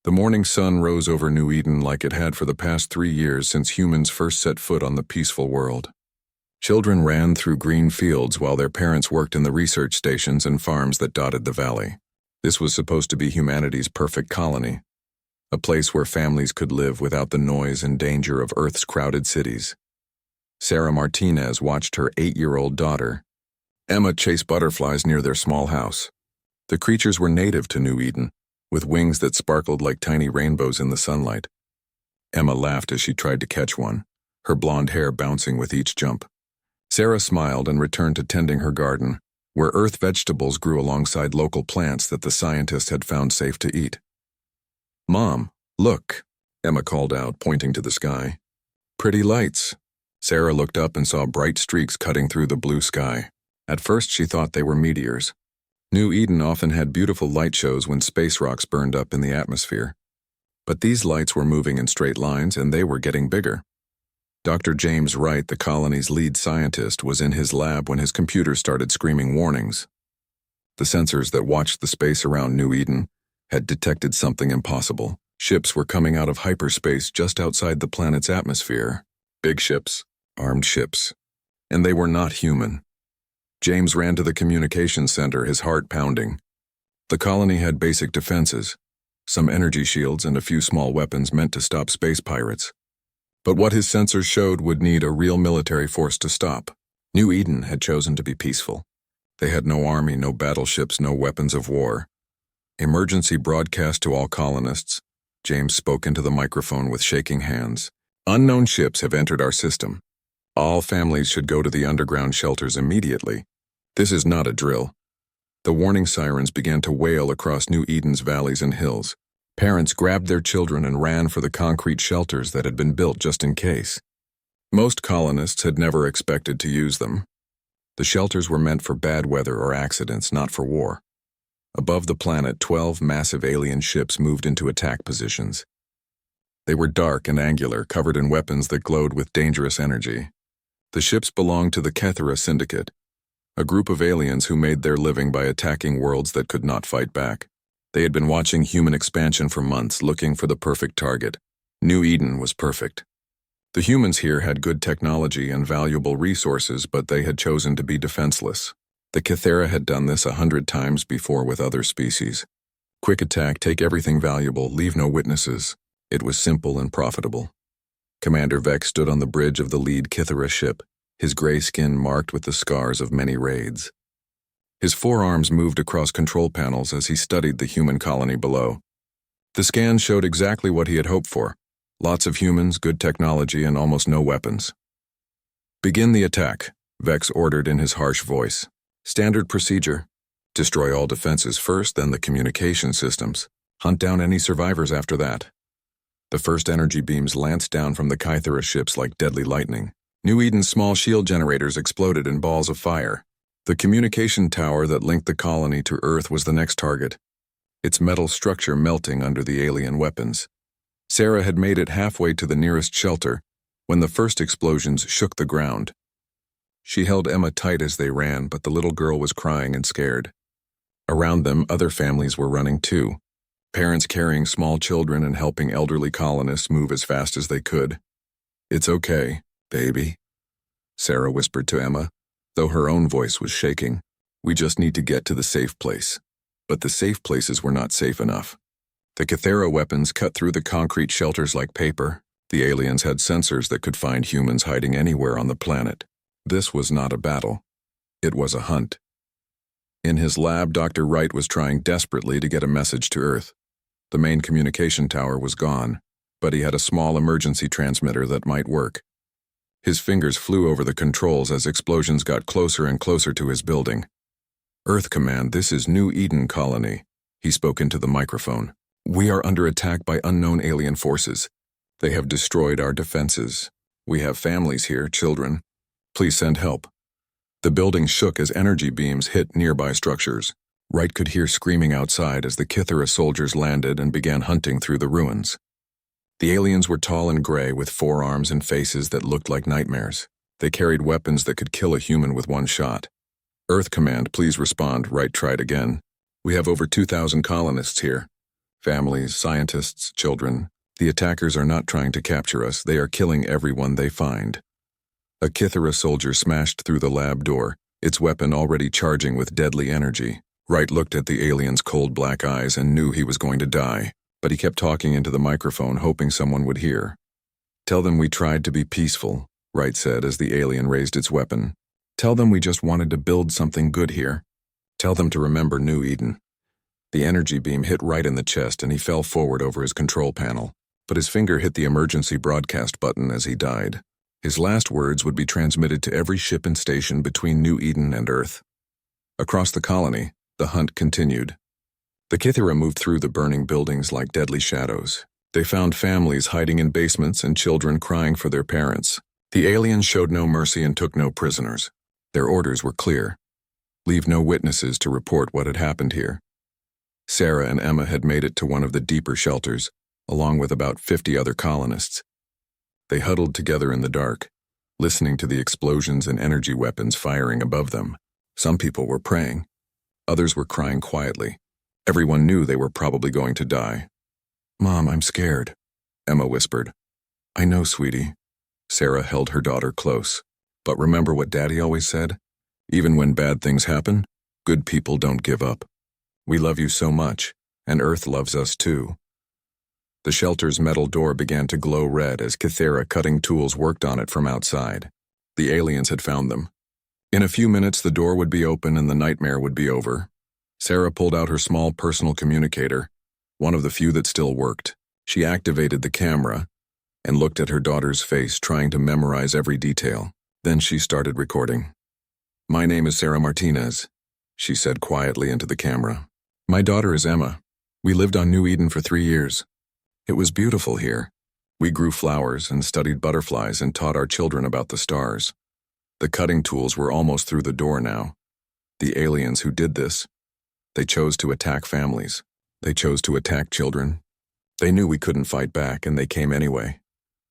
The morning sun rose over New Eden like it had for the past 3 years since humans first set foot on the peaceful world. Children ran through green fields while their parents worked in the research stations and farms that dotted the valley. This was supposed to be humanity's perfect colony, a place where families could live without the noise and danger of Earth's crowded cities. Sarah Martinez watched her 8-year-old daughter, Emma, chase butterflies near their small house. The creatures were native to New Eden, with wings that sparkled like tiny rainbows in the sunlight. Emma laughed as she tried to catch one, her blonde hair bouncing with each jump. Sarah smiled and returned to tending her garden, where earth vegetables grew alongside local plants that the scientists had found safe to eat. "Mom, look," Emma called out, pointing to the sky. "Pretty lights." Sarah looked up and saw bright streaks cutting through the blue sky. At first she thought they were meteors. New Eden often had beautiful light shows when space rocks burned up in the atmosphere. But these lights were moving in straight lines and they were getting bigger. Dr. James Wright, the colony's lead scientist, was in his lab when his computer started screaming warnings. The sensors that watched the space around New Eden had detected something impossible. Ships were coming out of hyperspace just outside the planet's atmosphere. Big ships, armed ships. And they were not human. James ran to the communications center, his heart pounding. The colony had basic defenses, some energy shields and a few small weapons meant to stop space pirates. But what his sensors showed would need a real military force to stop. New Eden had chosen to be peaceful. They had no army, no battleships, no weapons of war. Emergency broadcast to all colonists. James spoke into the microphone with shaking hands. "Unknown ships have entered our system. All families should go to the underground shelters immediately. This is not a drill." The warning sirens began to wail across New Eden's valleys and hills. Parents grabbed their children and ran for the concrete shelters that had been built just in case. Most colonists had never expected to use them. The shelters were meant for bad weather or accidents, not for war. Above the planet, 12 massive alien ships moved into attack positions. They were dark and angular, covered in weapons that glowed with dangerous energy. The ships belonged to the Kethera Syndicate, a group of aliens who made their living by attacking worlds that could not fight back. They had been watching human expansion for months, looking for the perfect target. New Eden was perfect. The humans here had good technology and valuable resources, but they had chosen to be defenseless. The Kethera had done this 100 times before with other species. Quick attack, take everything valuable, leave no witnesses. It was simple and profitable. Commander Vex stood on the bridge of the lead Kethera ship, his gray skin marked with the scars of many raids. His forearms moved across control panels as he studied the human colony below. The scans showed exactly what he had hoped for. Lots of humans, good technology, and almost no weapons. "Begin the attack," Vex ordered in his harsh voice. "Standard procedure. Destroy all defenses first, then the communication systems. Hunt down any survivors after that." The first energy beams lanced down from the Kethera ships like deadly lightning. New Eden's small shield generators exploded in balls of fire. The communication tower that linked the colony to Earth was the next target, its metal structure melting under the alien weapons. Sarah had made it halfway to the nearest shelter when the first explosions shook the ground. She held Emma tight as they ran, but the little girl was crying and scared. Around them, other families were running too, parents carrying small children and helping elderly colonists move as fast as they could. "It's okay, baby," Sarah whispered to Emma, though her own voice was shaking. "We just need to get to the safe place." But the safe places were not safe enough. The Kethera weapons cut through the concrete shelters like paper. The aliens had sensors that could find humans hiding anywhere on the planet. This was not a battle. It was a hunt. In his lab, Dr. Wright was trying desperately to get a message to Earth. The main communication tower was gone, but he had a small emergency transmitter that might work. His fingers flew over the controls as explosions got closer and closer to his building. "Earth Command, this is New Eden Colony," he spoke into the microphone. "We are under attack by unknown alien forces. They have destroyed our defenses. We have families here, children. Please send help." The building shook as energy beams hit nearby structures. Wright could hear screaming outside as the Kethera soldiers landed and began hunting through the ruins. The aliens were tall and gray with forearms and faces that looked like nightmares. They carried weapons that could kill a human with one shot. "Earth Command, please respond," Wright tried again. "We have over 2,000 colonists here. Families, scientists, children. The attackers are not trying to capture us, they are killing everyone they find. A Kythera soldier smashed through the lab door, its weapon already charging with deadly energy. Wright looked at the alien's cold black eyes and knew he was going to die, but he kept talking into the microphone, hoping someone would hear. "Tell them we tried to be peaceful," Wright said as the alien raised its weapon. "Tell them we just wanted to build something good here. Tell them to remember New Eden." The energy beam hit Wright in the chest and he fell forward over his control panel, but his finger hit the emergency broadcast button as he died. His last words would be transmitted to every ship and station between New Eden and Earth. Across the colony, the hunt continued. The Kythera moved through the burning buildings like deadly shadows. They found families hiding in basements and children crying for their parents. The aliens showed no mercy and took no prisoners. Their orders were clear. Leave no witnesses to report what had happened here. Sarah and Emma had made it to one of the deeper shelters, along with about 50 other colonists. They huddled together in the dark, listening to the explosions and energy weapons firing above them. Some people were praying. Others were crying quietly. Everyone knew they were probably going to die. "Mom, I'm scared," Emma whispered. "I know, sweetie." Sarah held her daughter close. "But remember what Daddy always said? Even when bad things happen, good people don't give up. We love you so much, and Earth loves us too." The shelter's metal door began to glow red as Kythera cutting tools worked on it from outside. The aliens had found them. In a few minutes, the door would be open and the nightmare would be over. Sarah pulled out her small personal communicator, one of the few that still worked. She activated the camera and looked at her daughter's face, trying to memorize every detail. Then she started recording. "My name is Sarah Martinez," she said quietly into the camera. "My daughter is Emma. We lived on New Eden for 3 years. It was beautiful here. We grew flowers and studied butterflies and taught our children about the stars. The cutting tools were almost through the door now. The aliens who did this, they chose to attack families. They chose to attack children. They knew we couldn't fight back, and they came anyway."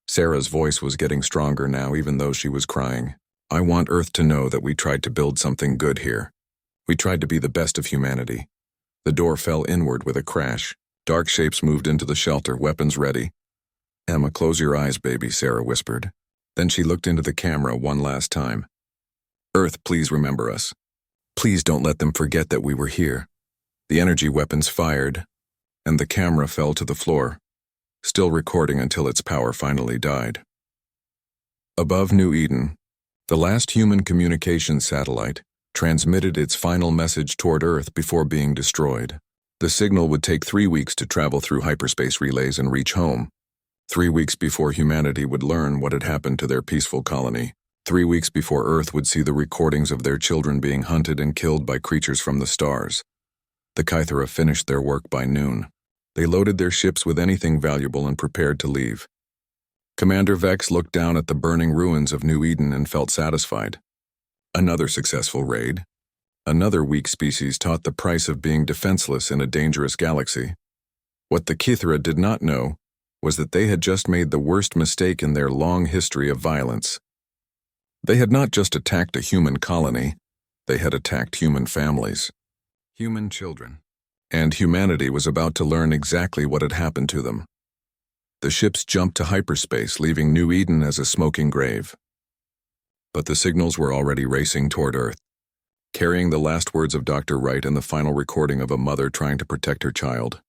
Sarah's voice was getting stronger now, even though she was crying. "I want Earth to know that we tried to build something good here. We tried to be the best of humanity." The door fell inward with a crash. Dark shapes moved into the shelter, weapons ready. "Emma, close your eyes, baby," Sarah whispered. Then she looked into the camera one last time. "Earth, please remember us. Please don't let them forget that we were here." The energy weapons fired, and the camera fell to the floor, still recording until its power finally died. Above New Eden, the last human communication satellite transmitted its final message toward Earth before being destroyed. The signal would take 3 weeks to travel through hyperspace relays and reach home. 3 weeks before humanity would learn what had happened to their peaceful colony. 3 weeks before Earth would see the recordings of their children being hunted and killed by creatures from the stars. The Kythera finished their work by noon. They loaded their ships with anything valuable and prepared to leave. Commander Vex looked down at the burning ruins of New Eden and felt satisfied. Another successful raid. Another weak species taught the price of being defenseless in a dangerous galaxy. What the Kythera did not know was that they had just made the worst mistake in their long history of violence. They had not just attacked a human colony, they had attacked human families, human children. And humanity was about to learn exactly what had happened to them. The ships jumped to hyperspace, leaving New Eden as a smoking grave. But the signals were already racing toward Earth, carrying the last words of Dr. Wright and the final recording of a mother trying to protect her child.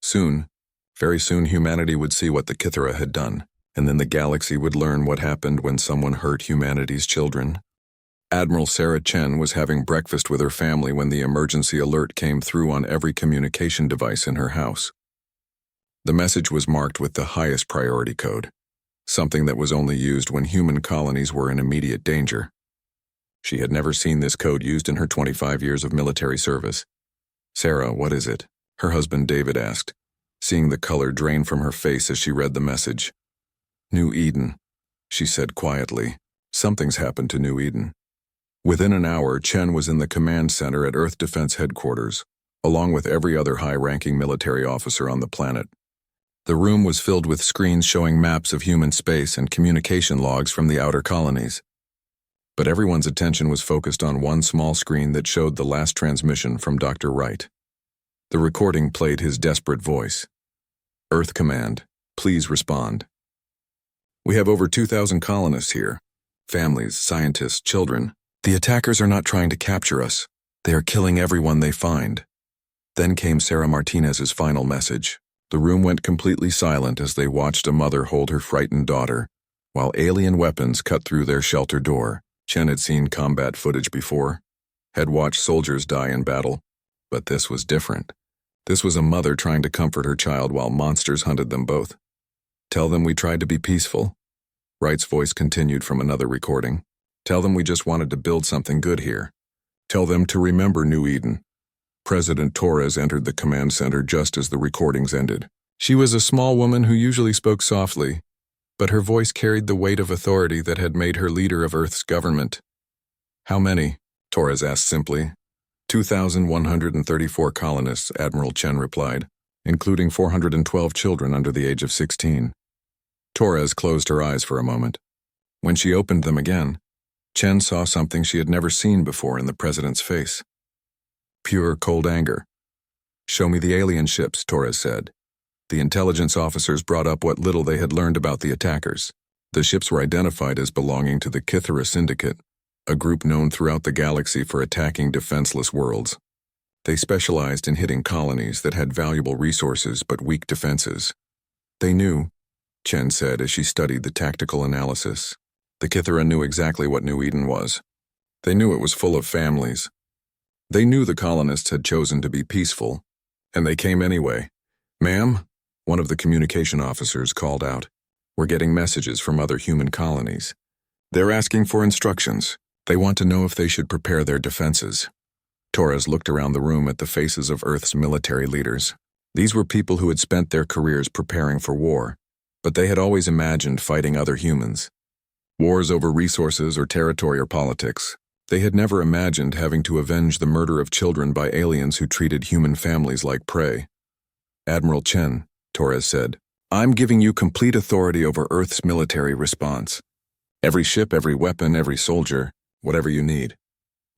Soon, very soon, humanity would see what the Kythera had done, and then the galaxy would learn what happened when someone hurt humanity's children. Admiral Sarah Chen was having breakfast with her family when the emergency alert came through on every communication device in her house. The message was marked with the highest priority code, something that was only used when human colonies were in immediate danger. She had never seen this code used in her 25 years of military service. "Sarah, what is it?" her husband David asked, seeing the color drain from her face as she read the message. "New Eden," she said quietly. "Something's happened to New Eden." Within an hour, Chen was in the command center at Earth Defense Headquarters, along with every other high-ranking military officer on the planet. The room was filled with screens showing maps of human space and communication logs from the outer colonies. But everyone's attention was focused on one small screen that showed the last transmission from Dr. Wright. The recording played his desperate voice. Earth Command, please respond. We have over 2,000 colonists here. Families, scientists, children. The attackers are not trying to capture us. They are killing everyone they find. Then came Sarah Martinez's final message. The room went completely silent as they watched a mother hold her frightened daughter, while alien weapons cut through their shelter door. Chen had seen combat footage before, had watched soldiers die in battle, but this was different. This was a mother trying to comfort her child while monsters hunted them both. Tell them we tried to be peaceful. Wright's voice continued from another recording. Tell them we just wanted to build something good here. Tell them to remember New Eden. President Torres entered the command center just as the recordings ended. She was a small woman who usually spoke softly, but her voice carried the weight of authority that had made her leader of Earth's government. How many? Torres asked simply. 2,134 colonists, Admiral Chen replied, including 412 children under the age of 16. Torres closed her eyes for a moment. When she opened them again, Chen saw something she had never seen before in the president's face. Pure, cold anger. Show me the alien ships, Torres said. The intelligence officers brought up what little they had learned about the attackers. The ships were identified as belonging to the Kythera Syndicate, a group known throughout the galaxy for attacking defenseless worlds. They specialized in hitting colonies that had valuable resources but weak defenses. They knew, Chen said as she studied the tactical analysis. The Kythera knew exactly what New Eden was. They knew it was full of families. They knew the colonists had chosen to be peaceful, and they came anyway. Ma'am, one of the communication officers called out. We're getting messages from other human colonies. They're asking for instructions. They want to know if they should prepare their defenses. Torres looked around the room at the faces of Earth's military leaders. These were people who had spent their careers preparing for war, but they had always imagined fighting other humans. Wars over resources or territory or politics. They had never imagined having to avenge the murder of children by aliens who treated human families like prey. Admiral Chen, Torres said, I'm giving you complete authority over Earth's military response. Every ship, every weapon, every soldier, whatever you need.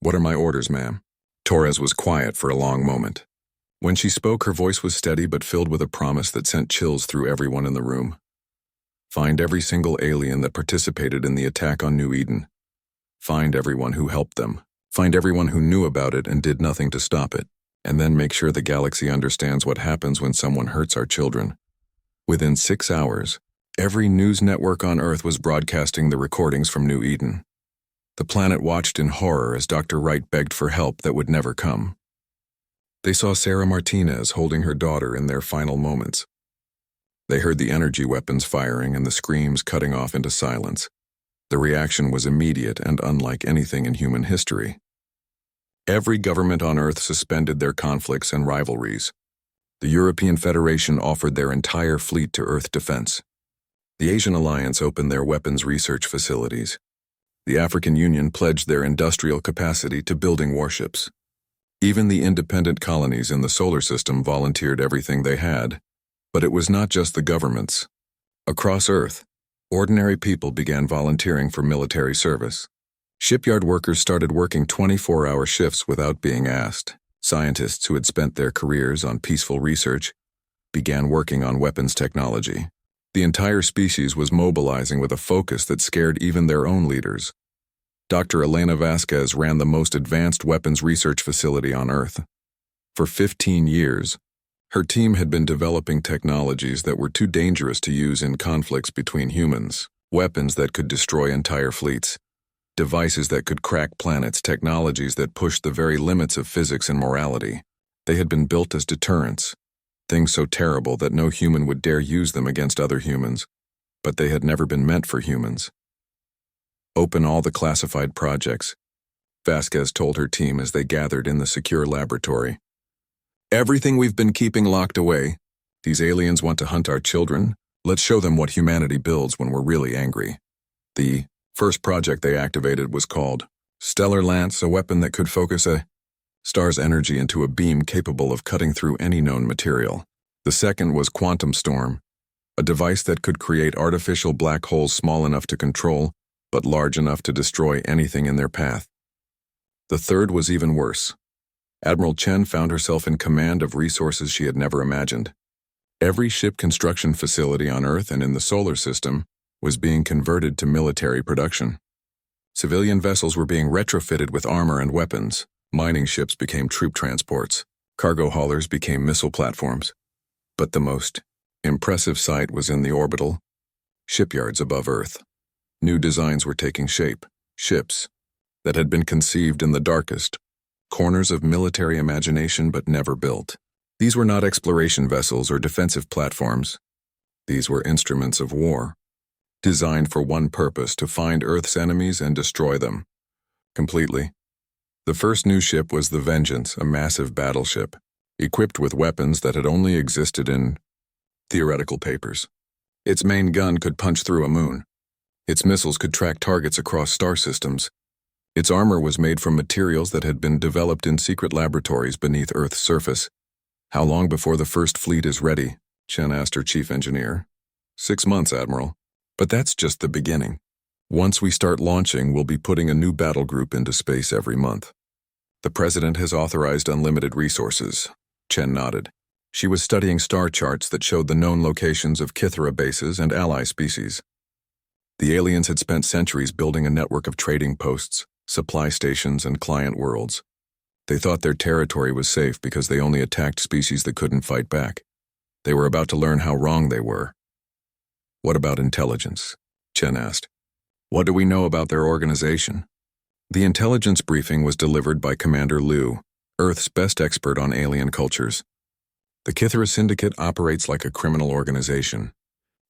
What are my orders, ma'am? Torres was quiet for a long moment. When she spoke, her voice was steady but filled with a promise that sent chills through everyone in the room. Find every single alien that participated in the attack on New Eden. Find everyone who helped them. Find everyone who knew about it and did nothing to stop it. And then make sure the galaxy understands what happens when someone hurts our children. Within 6 hours, every news network on Earth was broadcasting the recordings from New Eden. The planet watched in horror as Dr. Wright begged for help that would never come. They saw Sarah Martinez holding her daughter in their final moments. They heard the energy weapons firing and the screams cutting off into silence. The reaction was immediate and unlike anything in human history. Every government on Earth suspended their conflicts and rivalries. The European Federation offered their entire fleet to Earth defense. The Asian Alliance opened their weapons research facilities. The African Union pledged their industrial capacity to building warships. Even the independent colonies in the solar system volunteered everything they had. But it was not just the governments. Across Earth, ordinary people began volunteering for military service. Shipyard workers started working 24-hour shifts without being asked. Scientists who had spent their careers on peaceful research began working on weapons technology. The entire species was mobilizing with a focus that scared even their own leaders. Dr. Elena Vasquez ran the most advanced weapons research facility on Earth. For 15 years, her team had been developing technologies that were too dangerous to use in conflicts between humans, weapons that could destroy entire fleets, devices that could crack planets, technologies that pushed the very limits of physics and morality. They had been built as deterrents, things so terrible that no human would dare use them against other humans, but they had never been meant for humans. Open all the classified projects, Vasquez told her team as they gathered in the secure laboratory. Everything we've been keeping locked away. These aliens want to hunt our children. Let's show them what humanity builds when we're really angry. The first project they activated was called Stellar Lance, a weapon that could focus a star's energy into a beam capable of cutting through any known material. The second was Quantum Storm, a device that could create artificial black holes small enough to control, but large enough to destroy anything in their path. The third was even worse. Admiral Chen found herself in command of resources she had never imagined. Every ship construction facility on Earth and in the solar system was being converted to military production. Civilian vessels were being retrofitted with armor and weapons. Mining ships became troop transports. Cargo haulers became missile platforms. But the most impressive sight was in the orbital shipyards above Earth. New designs were taking shape, ships that had been conceived in the darkest corners of military imagination but never built. These were not exploration vessels or defensive platforms. These were instruments of war, designed for one purpose: to find Earth's enemies and destroy them completely. The first new ship was the Vengeance, a massive battleship, equipped with weapons that had only existed in theoretical papers. Its main gun could punch through a moon. Its missiles could track targets across star systems. Its armor was made from materials that had been developed in secret laboratories beneath Earth's surface. "How long before the first fleet is ready?" Chen asked her chief engineer. 6 months, Admiral. But that's just the beginning. Once we start launching, we'll be putting a new battle group into space every month. The President has authorized unlimited resources. Chen nodded. She was studying star charts that showed the known locations of Kythera bases and ally species. The aliens had spent centuries building a network of trading posts, supply stations, and client worlds. They thought their territory was safe because they only attacked species that couldn't fight back. They were about to learn how wrong they were. "What about intelligence?" Chen asked. "What do we know about their organization?" The intelligence briefing was delivered by Commander Liu, Earth's best expert on alien cultures. The Kythera Syndicate operates like a criminal organization.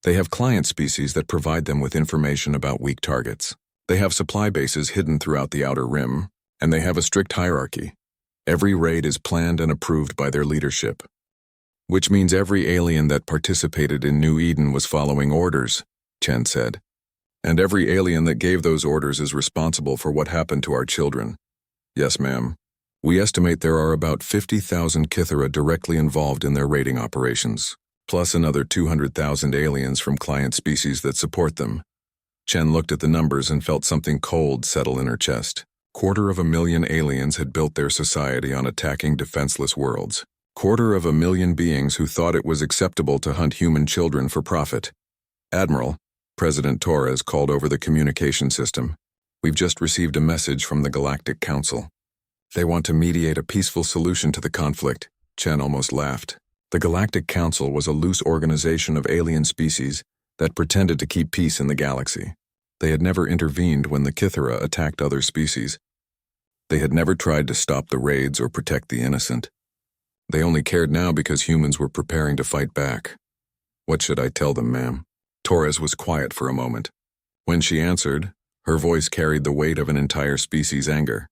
They have client species that provide them with information about weak targets. They have supply bases hidden throughout the Outer Rim, and they have a strict hierarchy. Every raid is planned and approved by their leadership. Which means every alien that participated in New Eden was following orders, Chen said. And every alien that gave those orders is responsible for what happened to our children. Yes, ma'am. We estimate there are about 50,000 Kythera directly involved in their raiding operations, plus another 200,000 aliens from client species that support them. Chen looked at the numbers and felt something cold settle in her chest. 250,000 aliens had built their society on attacking defenseless worlds. 250,000 beings who thought it was acceptable to hunt human children for profit. "Admiral," President Torres called over the communication system, "we've just received a message from the Galactic Council. They want to mediate a peaceful solution to the conflict." Chen almost laughed. The Galactic Council was a loose organization of alien species that pretended to keep peace in the galaxy. They had never intervened when the Kythera attacked other species. They had never tried to stop the raids or protect the innocent. They only cared now because humans were preparing to fight back. "What should I tell them, ma'am?" Torres was quiet for a moment. When she answered, her voice carried the weight of an entire species' anger.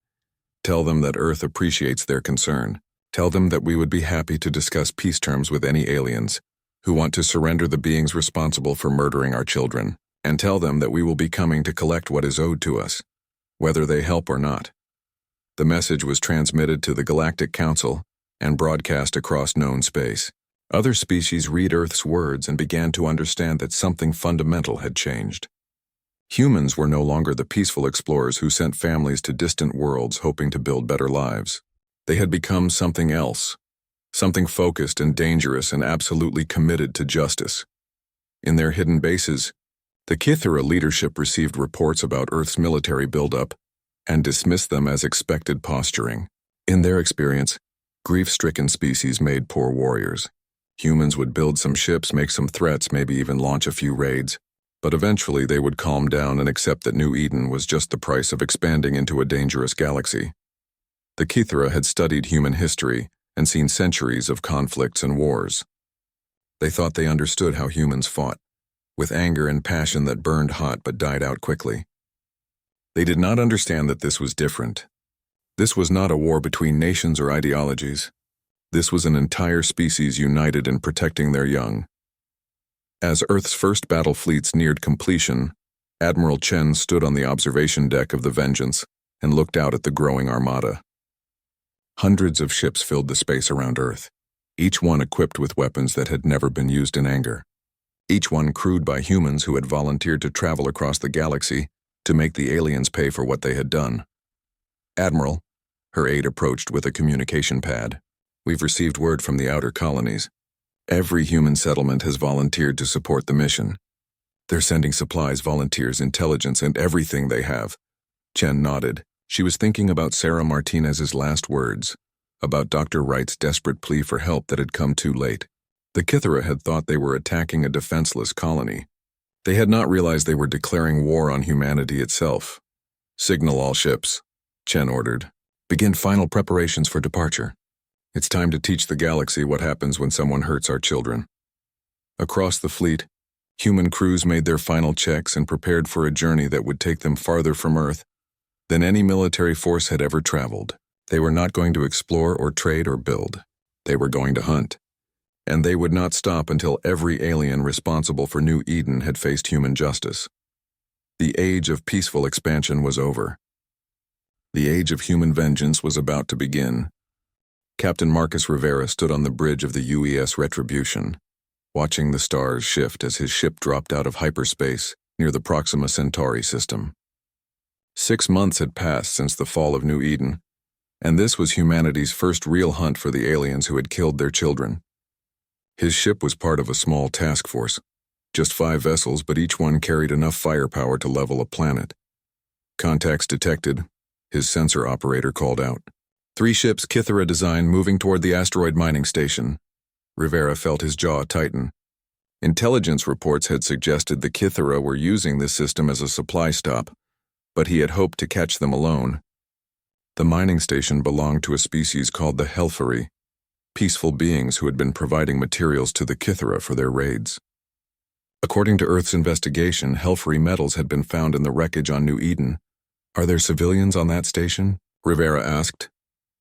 "Tell them that Earth appreciates their concern. Tell them that we would be happy to discuss peace terms with any aliens who want to surrender the beings responsible for murdering our children. And tell them that we will be coming to collect what is owed to us, whether they help or not." The message was transmitted to the Galactic Council and broadcast across known space. Other species read Earth's words and began to understand that something fundamental had changed. Humans were no longer the peaceful explorers who sent families to distant worlds hoping to build better lives. They had become something else, something focused and dangerous and absolutely committed to justice. In their hidden bases, the Kythera leadership received reports about Earth's military buildup and dismissed them as expected posturing. In their experience, grief-stricken species made poor warriors. Humans would build some ships, make some threats, maybe even launch a few raids, but eventually they would calm down and accept that New Eden was just the price of expanding into a dangerous galaxy. The Kythera had studied human history and seen centuries of conflicts and wars. They thought they understood how humans fought, with anger and passion that burned hot but died out quickly. They did not understand that this was different. This was not a war between nations or ideologies. This was an entire species united in protecting their young. As Earth's first battle fleets neared completion, Admiral Chen stood on the observation deck of the Vengeance and looked out at the growing armada. Hundreds of ships filled the space around Earth, each one equipped with weapons that had never been used in anger. Each one crewed by humans who had volunteered to travel across the galaxy to make the aliens pay for what they had done. "Admiral," Her aide approached with a communication pad. "We've received word from the outer colonies. Every human settlement has volunteered to support the mission. They're sending supplies, volunteers, intelligence, and everything they have." Chen nodded. She was thinking about Sarah Martinez's last words, about Dr. Wright's desperate plea for help that had come too late. The Kithera had thought they were attacking a defenseless colony. They had not realized they were declaring war on humanity itself. "Signal all ships," Chen ordered. "Begin final preparations for departure. It's time to teach the galaxy what happens when someone hurts our children." Across the fleet, human crews made their final checks and prepared for a journey that would take them farther from Earth than any military force had ever traveled. They were not going to explore or trade or build. They were going to hunt. And they would not stop until every alien responsible for New Eden had faced human justice. The age of peaceful expansion was over. The age of human vengeance was about to begin. Captain Marcus Rivera stood on the bridge of the UES Retribution, watching the stars shift as his ship dropped out of hyperspace near the Proxima Centauri system. 6 months had passed since the fall of New Eden, and this was humanity's first real hunt for the aliens who had killed their children. His ship was part of a small task force, just 5 vessels, but each one carried enough firepower to level a planet. "Contacts detected," his sensor operator called out. 3 ships, Kithera design, moving toward the asteroid mining station. Rivera felt his jaw tighten. Intelligence reports had suggested the Kithera were using this system as a supply stop, but he had hoped to catch them alone. The mining station belonged to a species called the HFY, peaceful beings who had been providing materials to the Kithera for their raids. According to Earth's investigation, HFY metals had been found in the wreckage on New Eden. "Are there civilians on that station?" Rivera asked.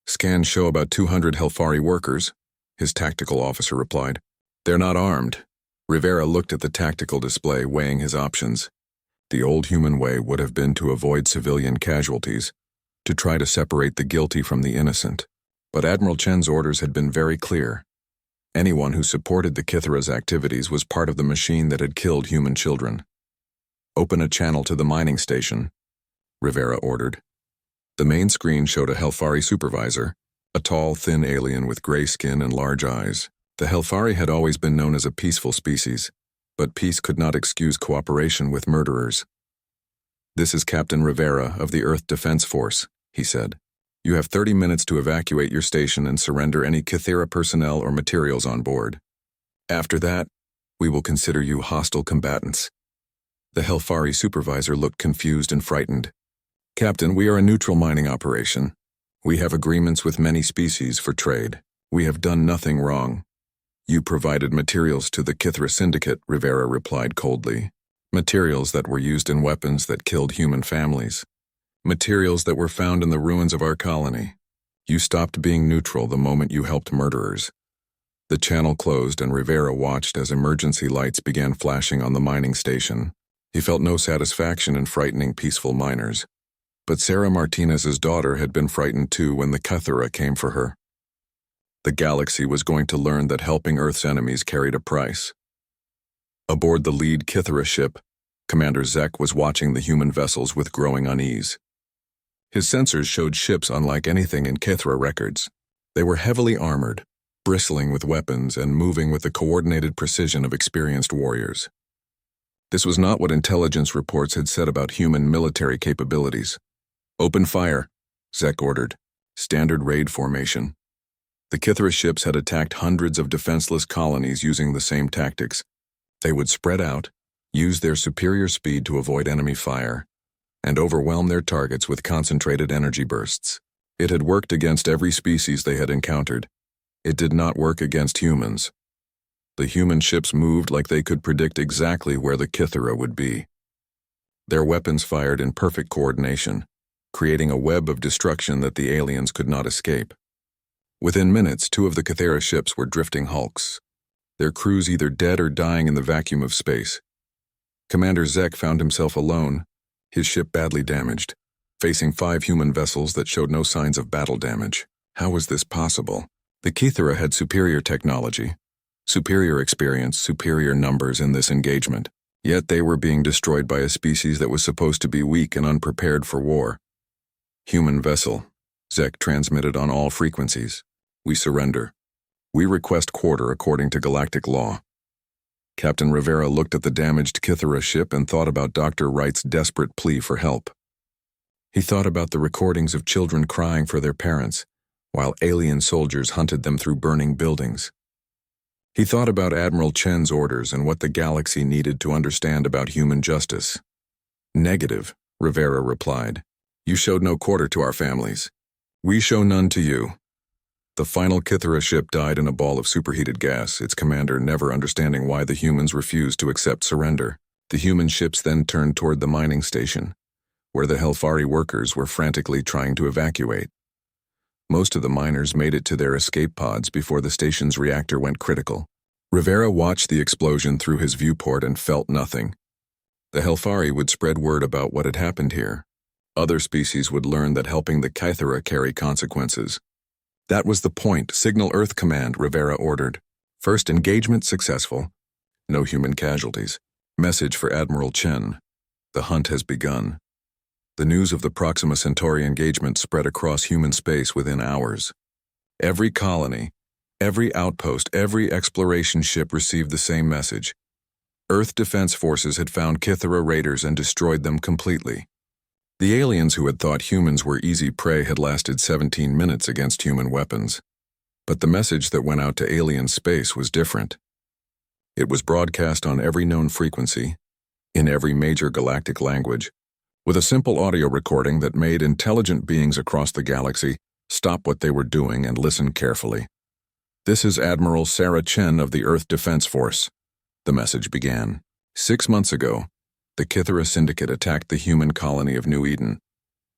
"Scans show about 200 HFY workers," his tactical officer replied. "They're not armed." Rivera looked at the tactical display, weighing his options. The old human way would have been to avoid civilian casualties, to try to separate the guilty from the innocent. But Admiral Chen's orders had been very clear. Anyone who supported the Kithera's activities was part of the machine that had killed human children. "Open a channel to the mining station," Rivera ordered. The main screen showed a HFY supervisor, a tall, thin alien with gray skin and large eyes. The HFY had always been known as a peaceful species, but peace could not excuse cooperation with murderers. "This is Captain Rivera of the Earth Defense Force," he said. "You have 30 minutes to evacuate your station and surrender any Kithera personnel or materials on board. After that, we will consider you hostile combatants." The HFY supervisor looked confused and frightened. "Captain, we are a neutral mining operation. We have agreements with many species for trade. We have done nothing wrong." "You provided materials to the Kithera Syndicate," Rivera replied coldly. "Materials that were used in weapons that killed human families. Materials that were found in the ruins of our colony. You stopped being neutral the moment you helped murderers." The channel closed and Rivera watched as emergency lights began flashing on the mining station. He felt no satisfaction in frightening peaceful miners. But Sarah Martinez's daughter had been frightened too when the Kithera came for her. The galaxy was going to learn that helping Earth's enemies carried a price. Aboard the lead Kithera ship, Commander Zek was watching the human vessels with growing unease. His sensors showed ships unlike anything in Kithera records. They were heavily armored, bristling with weapons and moving with the coordinated precision of experienced warriors. This was not what intelligence reports had said about human military capabilities. "Open fire," Zek ordered. Standard raid formation. The Kithera ships had attacked hundreds of defenseless colonies using the same tactics. They would spread out, use their superior speed to avoid enemy fire, and overwhelm their targets with concentrated energy bursts. It had worked against every species they had encountered. It did not work against humans. The human ships moved like they could predict exactly where the Kithera would be. Their weapons fired in perfect coordination, creating a web of destruction that the aliens could not escape. Within minutes, 2 of the Kithera ships were drifting hulks, their crews either dead or dying in the vacuum of space. Commander Zek found himself alone, his ship badly damaged, facing 5 human vessels that showed no signs of battle damage. How was this possible? The Kithera had superior technology, superior experience, superior numbers in this engagement, yet they were being destroyed by a species that was supposed to be weak and unprepared for war. Human vessel. Zek transmitted on all frequencies. We surrender. We request quarter according to galactic law. Captain Rivera looked at the damaged Kythera ship and thought about Dr. Wright's desperate plea for help. He thought about the recordings of children crying for their parents, while alien soldiers hunted them through burning buildings. He thought about Admiral Chen's orders and what the galaxy needed to understand about human justice. Negative, Rivera replied. You showed no quarter to our families. We show none to you. The final Kythera ship died in a ball of superheated gas, its commander never understanding why the humans refused to accept surrender. The human ships then turned toward the mining station, where the Helfari workers were frantically trying to evacuate. Most of the miners made it to their escape pods before the station's reactor went critical. Rivera watched the explosion through his viewport and felt nothing. The Helfari would spread word about what had happened here. Other species would learn that helping the Kythera carry consequences. That was the point. Signal Earth Command, Rivera ordered. First engagement successful. No human casualties. Message for Admiral Chen. The hunt has begun. The news of the Proxima Centauri engagement spread across human space within hours. Every colony, every outpost, every exploration ship received the same message. Earth Defense Forces had found Kythera raiders and destroyed them completely. The aliens who had thought humans were easy prey had lasted 17 minutes against human weapons. But the message that went out to alien space was different. It was broadcast on every known frequency, in every major galactic language, with a simple audio recording that made intelligent beings across the galaxy stop what they were doing and listen carefully. This is Admiral Sarah Chen of the Earth Defense Force. The message began. 6 months ago, the Kythera Syndicate attacked the human colony of New Eden.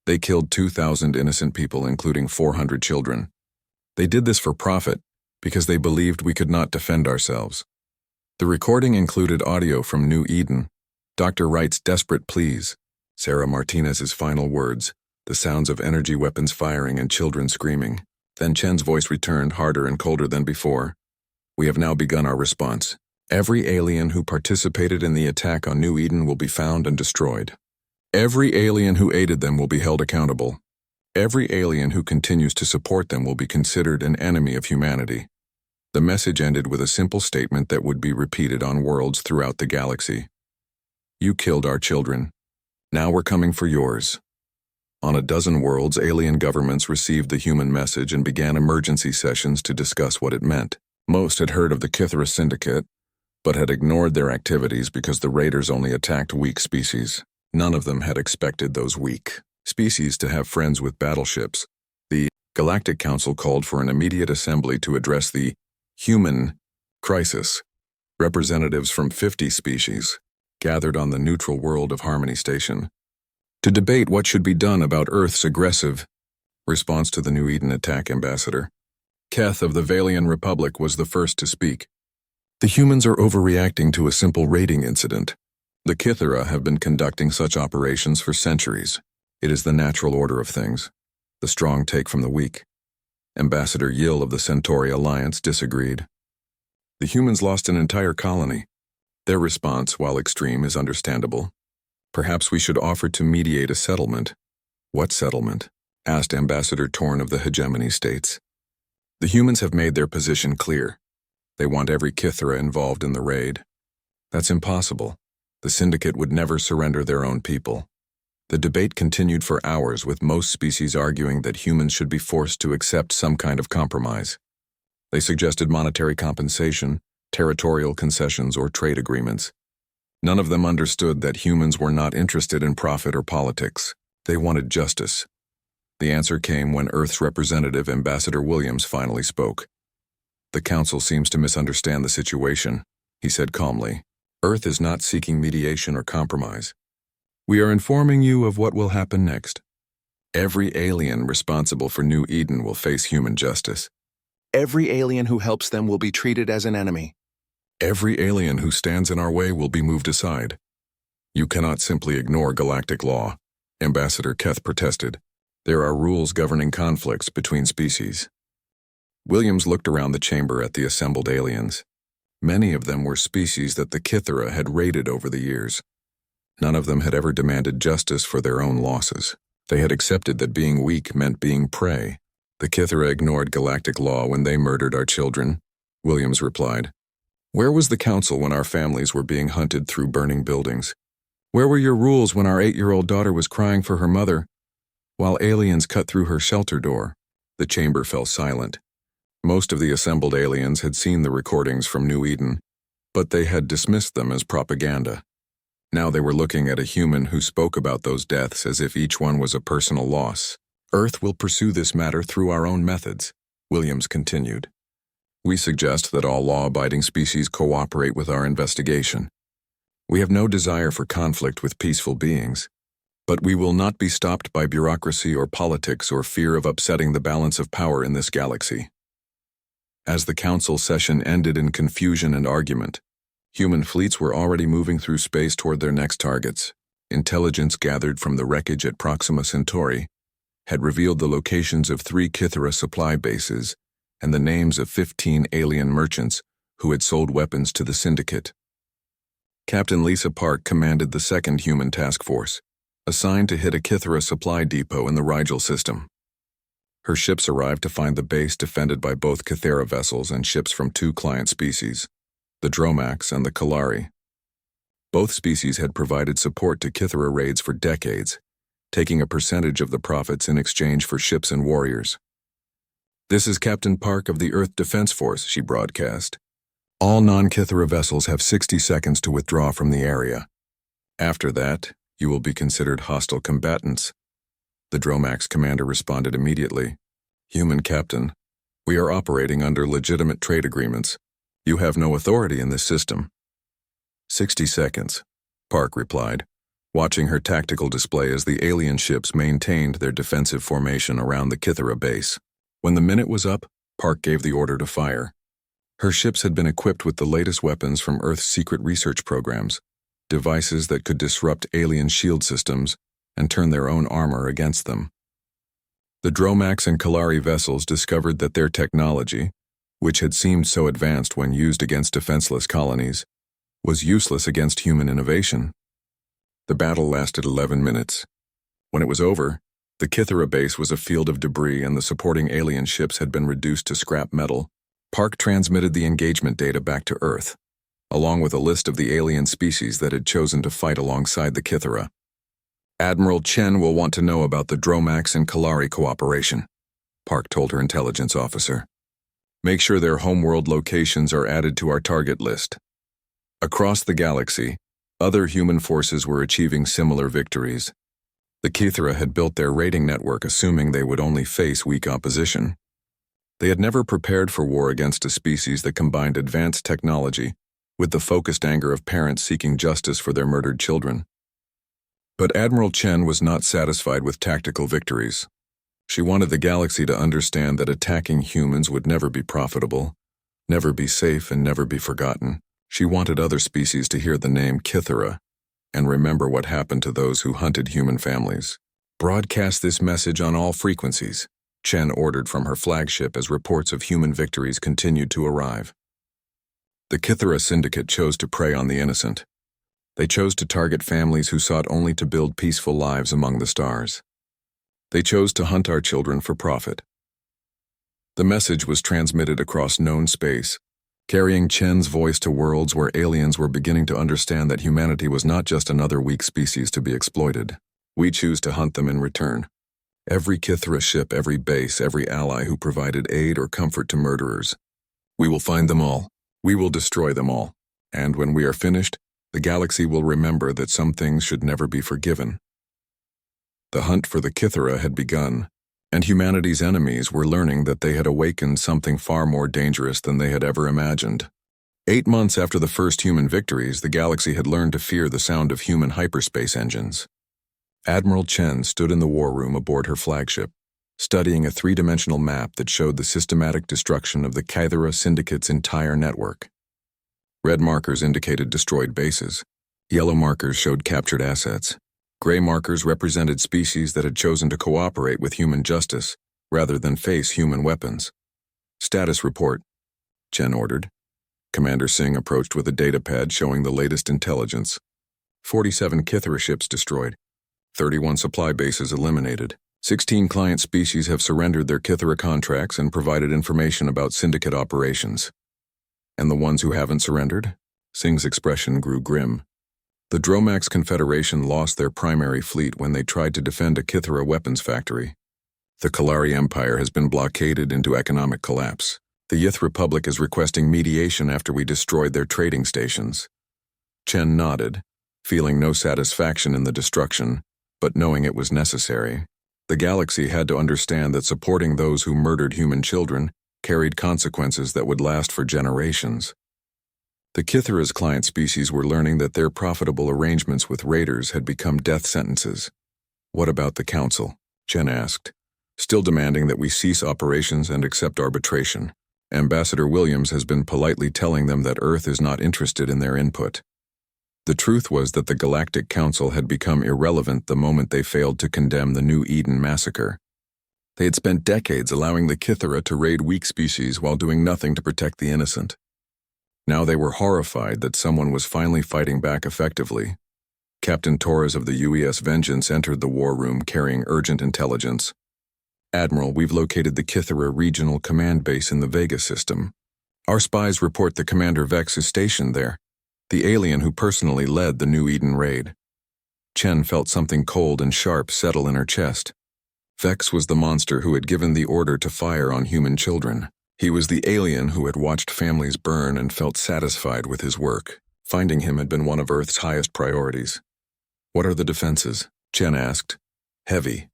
They killed 2,000 innocent people, including 400 children. They did this for profit, because they believed we could not defend ourselves. The recording included audio from New Eden, Dr. Wright's desperate pleas, Sarah Martinez's final words, the sounds of energy weapons firing and children screaming. Then Chen's voice returned, harder and colder than before. We have now begun our response. Every alien who participated in the attack on New Eden will be found and destroyed. Every alien who aided them will be held accountable. Every alien who continues to support them will be considered an enemy of humanity. The message ended with a simple statement that would be repeated on worlds throughout the galaxy. You killed our children. Now we're coming for yours. On a dozen worlds, alien governments received the human message and began emergency sessions to discuss what it meant. Most had heard of the Kythera Syndicate, but had ignored their activities because the raiders only attacked weak species. None of them had expected those weak species to have friends with battleships. The Galactic Council called for an immediate assembly to address the human crisis. Representatives from 50 species gathered on the neutral world of Harmony Station to debate what should be done about Earth's aggressive response to the New Eden attack. Ambassador Keth of the Valian Republic was the first to speak. The humans are overreacting to a simple raiding incident. The Kythera have been conducting such operations for centuries. It is the natural order of things. The strong take from the weak. Ambassador Yill of the Centauri Alliance disagreed. The humans lost an entire colony. Their response, while extreme, is understandable. Perhaps we should offer to mediate a settlement. What settlement? Asked Ambassador Torn of the Hegemony States. The humans have made their position clear. They want every Kythera involved in the raid. That's impossible. The Syndicate would never surrender their own people. The debate continued for hours, with most species arguing that humans should be forced to accept some kind of compromise. They suggested monetary compensation, territorial concessions, or trade agreements. None of them understood that humans were not interested in profit or politics. They wanted justice. The answer came when Earth's representative, Ambassador Williams, finally spoke. The Council seems to misunderstand the situation, he said calmly. Earth is not seeking mediation or compromise. We are informing you of what will happen next. Every alien responsible for New Eden will face human justice. Every alien who helps them will be treated as an enemy. Every alien who stands in our way will be moved aside. You cannot simply ignore galactic law, Ambassador Keth protested. There are rules governing conflicts between species. Williams looked around the chamber at the assembled aliens. Many of them were species that the Kythera had raided over the years. None of them had ever demanded justice for their own losses. They had accepted that being weak meant being prey. The Kithera ignored galactic law when they murdered our children, Williams replied. Where was the council when our families were being hunted through burning buildings? Where were your rules when our 8-year-old daughter was crying for her mother? While aliens cut through her shelter door, the chamber fell silent. Most of the assembled aliens had seen the recordings from New Eden, but they had dismissed them as propaganda. Now they were looking at a human who spoke about those deaths as if each one was a personal loss. Earth will pursue this matter through our own methods, Williams continued. We suggest that all law-abiding species cooperate with our investigation. We have no desire for conflict with peaceful beings, but we will not be stopped by bureaucracy or politics or fear of upsetting the balance of power in this galaxy. As the council session ended in confusion and argument, human fleets were already moving through space toward their next targets. Intelligence gathered from the wreckage at Proxima Centauri had revealed the locations of 3 Kithera supply bases and the names of 15 alien merchants who had sold weapons to the Syndicate. Captain Lisa Park commanded the 2nd Human Task Force, assigned to hit a Kithera supply depot in the Rigel system. Her ships arrived to find the base defended by both Kithera vessels and ships from 2 client species, the Dromax and the Kalari. Both species had provided support to Kithera raids for decades, taking a percentage of the profits in exchange for ships and warriors. This is Captain Park of the Earth Defense Force, she broadcast. All non-Kithera vessels have 60 seconds to withdraw from the area. After that, you will be considered hostile combatants. The Dromax commander responded immediately. Human captain, we are operating under legitimate trade agreements. You have no authority in this system. 60 seconds, Park replied, watching her tactical display as the alien ships maintained their defensive formation around the Kithera base. When the minute was up, Park gave the order to fire. Her ships had been equipped with the latest weapons from Earth's secret research programs, devices that could disrupt alien shield systems and turn their own armor against them. The Dromax and Kalari vessels discovered that their technology, which had seemed so advanced when used against defenseless colonies, was useless against human innovation. The battle lasted 11 minutes. When it was over, the Kithera base was a field of debris and the supporting alien ships had been reduced to scrap metal. Park transmitted the engagement data back to Earth, along with a list of the alien species that had chosen to fight alongside the Kithera. Admiral Chen will want to know about the Dromax and Kalari cooperation, Park told her intelligence officer. Make sure their homeworld locations are added to our target list. Across the galaxy, other human forces were achieving similar victories. The Kithera had built their raiding network assuming they would only face weak opposition. They had never prepared for war against a species that combined advanced technology with the focused anger of parents seeking justice for their murdered children. But Admiral Chen was not satisfied with tactical victories. She wanted the galaxy to understand that attacking humans would never be profitable, never be safe, and never be forgotten. She wanted other species to hear the name Kithera and remember what happened to those who hunted human families. Broadcast this message on all frequencies, Chen ordered from her flagship as reports of human victories continued to arrive. The Kithera Syndicate chose to prey on the innocent. They chose to target families who sought only to build peaceful lives among the stars. They chose to hunt our children for profit. The message was transmitted across known space, carrying Chen's voice to worlds where aliens were beginning to understand that humanity was not just another weak species to be exploited. We choose to hunt them in return. Every Kithera ship, every base, every ally who provided aid or comfort to murderers. We will find them all. We will destroy them all. And when we are finished, the galaxy will remember that some things should never be forgiven. The hunt for the Kithera had begun, and humanity's enemies were learning that they had awakened something far more dangerous than they had ever imagined. 8 months after the first human victories, the galaxy had learned to fear the sound of human hyperspace engines. Admiral Chen stood in the war room aboard her flagship, studying a 3-dimensional map that showed the systematic destruction of the Kithera Syndicate's entire network. Red markers indicated destroyed bases. Yellow markers showed captured assets. Gray markers represented species that had chosen to cooperate with human justice rather than face human weapons. Status report, Chen ordered. Commander Singh approached with a datapad showing the latest intelligence. 47 Kithera ships destroyed. 31 supply bases eliminated. 16 client species have surrendered their Kythera contracts and provided information about syndicate operations. And the ones who haven't surrendered? Singh's expression grew grim. The Dromax Confederation lost their primary fleet when they tried to defend a Kythera weapons factory. The Kalari Empire has been blockaded into economic collapse. The Yith Republic is requesting mediation after we destroyed their trading stations. Chen nodded, feeling no satisfaction in the destruction, but knowing it was necessary. The galaxy had to understand that supporting those who murdered human children carried consequences that would last for generations. The Kythera's client species were learning that their profitable arrangements with raiders had become death sentences. What about the Council? Chen asked, still demanding that we cease operations and accept arbitration. Ambassador Williams has been politely telling them that Earth is not interested in their input. The truth was that the Galactic Council had become irrelevant the moment they failed to condemn the New Eden massacre. They had spent decades allowing the Kythera to raid weak species while doing nothing to protect the innocent. Now they were horrified that someone was finally fighting back effectively. Captain Torres of the UES Vengeance entered the war room carrying urgent intelligence. Admiral, we've located the Kythera Regional Command Base in the Vega system. Our spies report that Commander Vex is stationed there, the alien who personally led the New Eden raid. Chen felt something cold and sharp settle in her chest. Vex was the monster who had given the order to fire on human children. He was the alien who had watched families burn and felt satisfied with his work. Finding him had been one of Earth's highest priorities. What are the defenses? Chen asked. Heavy.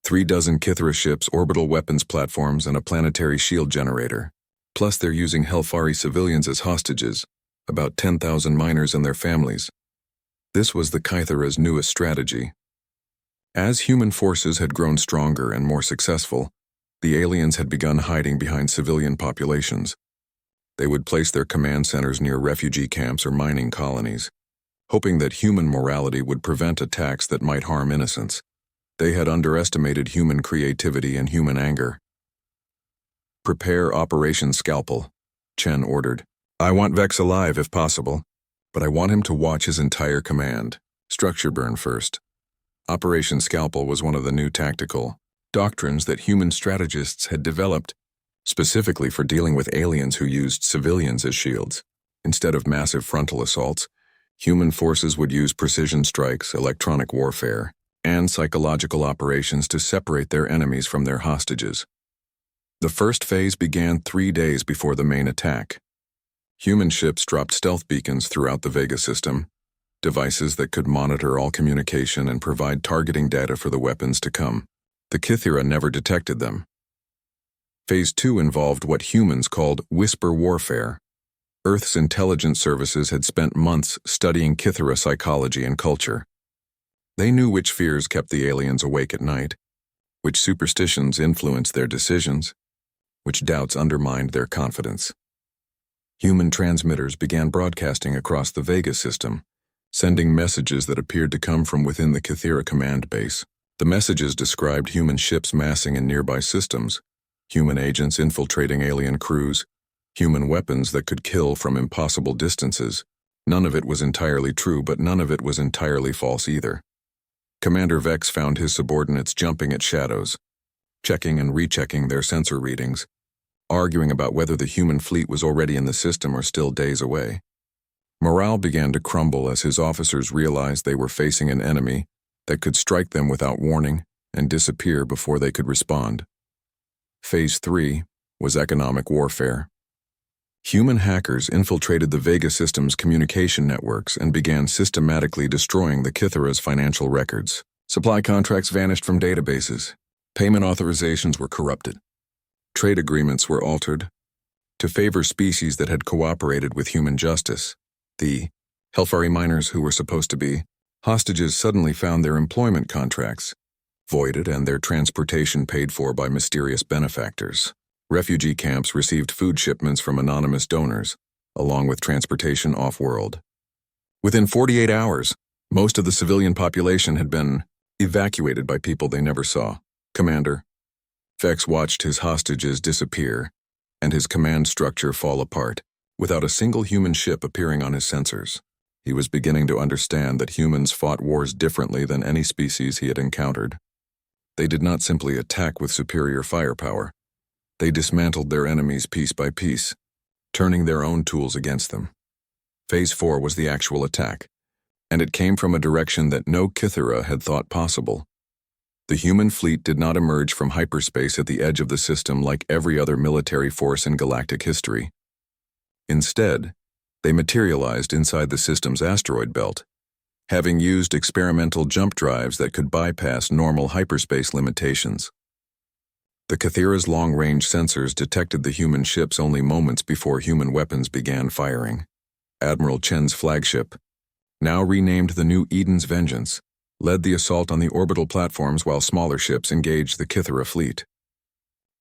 36 Kythera ships, orbital weapons platforms, and a planetary shield generator. Plus they're using Helfari civilians as hostages, about 10,000 miners and their families. This was the Kythera's newest strategy. As human forces had grown stronger and more successful, the aliens had begun hiding behind civilian populations. They would place their command centers near refugee camps or mining colonies, hoping that human morality would prevent attacks that might harm innocents. They had underestimated human creativity and human anger. Prepare Operation Scalpel, Chen ordered. I want Vex alive if possible, but I want him to watch his entire command. Structure burn first. Operation Scalpel was one of the new tactical doctrines that human strategists had developed, specifically for dealing with aliens who used civilians as shields. Instead of massive frontal assaults, human forces would use precision strikes, electronic warfare, and psychological operations to separate their enemies from their hostages. The first phase began 3 days before the main attack. Human ships dropped stealth beacons throughout the Vega system, devices that could monitor all communication and provide targeting data for the weapons to come. The Kythera never detected them. Phase 2 involved what humans called whisper warfare. Earth's intelligence services had spent months studying Kythera psychology and culture. They knew which fears kept the aliens awake at night, which superstitions influenced their decisions, which doubts undermined their confidence. Human transmitters began broadcasting across the Vega system, sending messages that appeared to come from within the Kythera command base. The messages described human ships massing in nearby systems, human agents infiltrating alien crews, human weapons that could kill from impossible distances. None of it was entirely true, but none of it was entirely false either. Commander Vex found his subordinates jumping at shadows, checking and rechecking their sensor readings, arguing about whether the human fleet was already in the system or still days away. Morale began to crumble as his officers realized they were facing an enemy that could strike them without warning and disappear before they could respond. Phase 3 was economic warfare. Human hackers infiltrated the Vega system's communication networks and began systematically destroying the Kythera's financial records. Supply contracts vanished from databases. Payment authorizations were corrupted. Trade agreements were altered to favor species that had cooperated with human justice. The Helfari miners who were supposed to be hostages suddenly found their employment contracts voided and their transportation paid for by mysterious benefactors. Refugee camps received food shipments from anonymous donors, along with transportation off-world. Within 48 hours, most of the civilian population had been evacuated by people they never saw. Commander, Vex watched his hostages disappear and his command structure fall apart, without a single human ship appearing on his sensors. He was beginning to understand that humans fought wars differently than any species he had encountered. They did not simply attack with superior firepower. They dismantled their enemies piece by piece, turning their own tools against them. Phase 4 was the actual attack, and it came from a direction that no Kythera had thought possible. The human fleet did not emerge from hyperspace at the edge of the system like every other military force in galactic history. Instead, they materialized inside the system's asteroid belt, having used experimental jump drives that could bypass normal hyperspace limitations. The Kythera's long-range sensors detected the human ships only moments before human weapons began firing. Admiral Chen's flagship, now renamed the New Eden's Vengeance, led the assault on the orbital platforms while smaller ships engaged the Kythera fleet.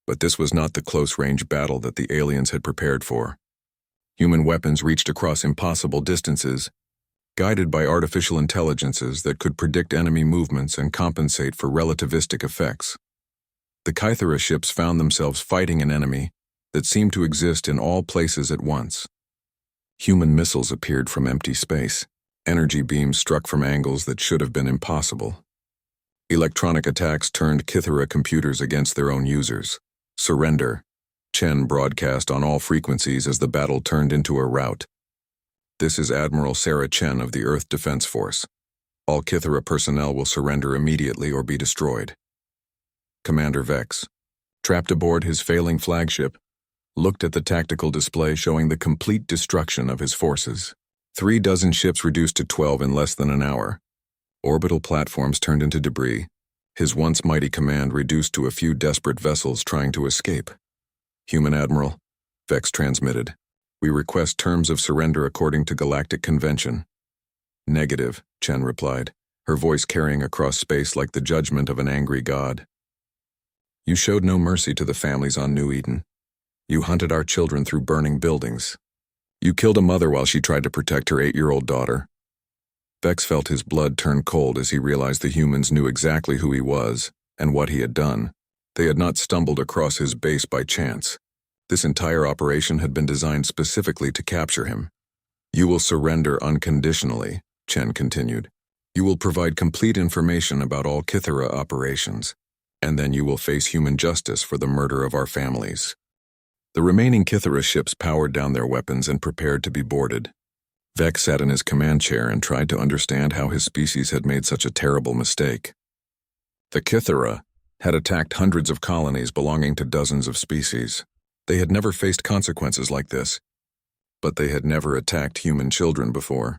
But this was not the close-range battle that the aliens had prepared for. Human weapons reached across impossible distances, guided by artificial intelligences that could predict enemy movements and compensate for relativistic effects. The Kythera ships found themselves fighting an enemy that seemed to exist in all places at once. Human missiles appeared from empty space. Energy beams struck from angles that should have been impossible. Electronic attacks turned Kythera computers against their own users. Surrender, Chen broadcast on all frequencies as the battle turned into a rout. This is Admiral Sarah Chen of the Earth Defense Force. All Kythera personnel will surrender immediately or be destroyed. Commander Vex, trapped aboard his failing flagship, looked at the tactical display showing the complete destruction of his forces. 36 ships reduced to 12 in less than an hour. Orbital platforms turned into debris. His once mighty command reduced to a few desperate vessels trying to escape. Human Admiral, Vex transmitted. We request terms of surrender according to Galactic Convention. Negative, Chen replied, her voice carrying across space like the judgment of an angry god. You showed no mercy to the families on New Eden. You hunted our children through burning buildings. You killed a mother while she tried to protect her 8-year-old daughter. Vex felt his blood turn cold as he realized the humans knew exactly who he was and what he had done. They had not stumbled across his base by chance. This entire operation had been designed specifically to capture him. You will surrender unconditionally, Chen continued. You will provide complete information about all Kythera operations, and then you will face human justice for the murder of our families. The remaining Kythera ships powered down their weapons and prepared to be boarded. Vex sat in his command chair and tried to understand how his species had made such a terrible mistake. The Kythera had attacked hundreds of colonies belonging to dozens of species. They had never faced consequences like this, but they had never attacked human children before.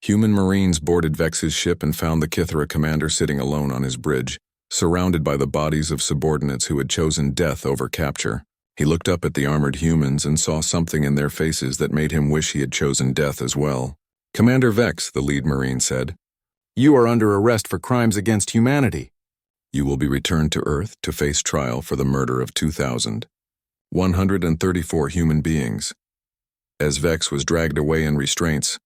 Human Marines boarded Vex's ship and found the Kythera commander sitting alone on his bridge, surrounded by the bodies of subordinates who had chosen death over capture. He looked up at the armored humans and saw something in their faces that made him wish he had chosen death as well. Commander Vex, the lead Marine said, you are under arrest for crimes against humanity. You will be returned to Earth to face trial for the murder of 2,134 human beings. As Vex was dragged away in restraints,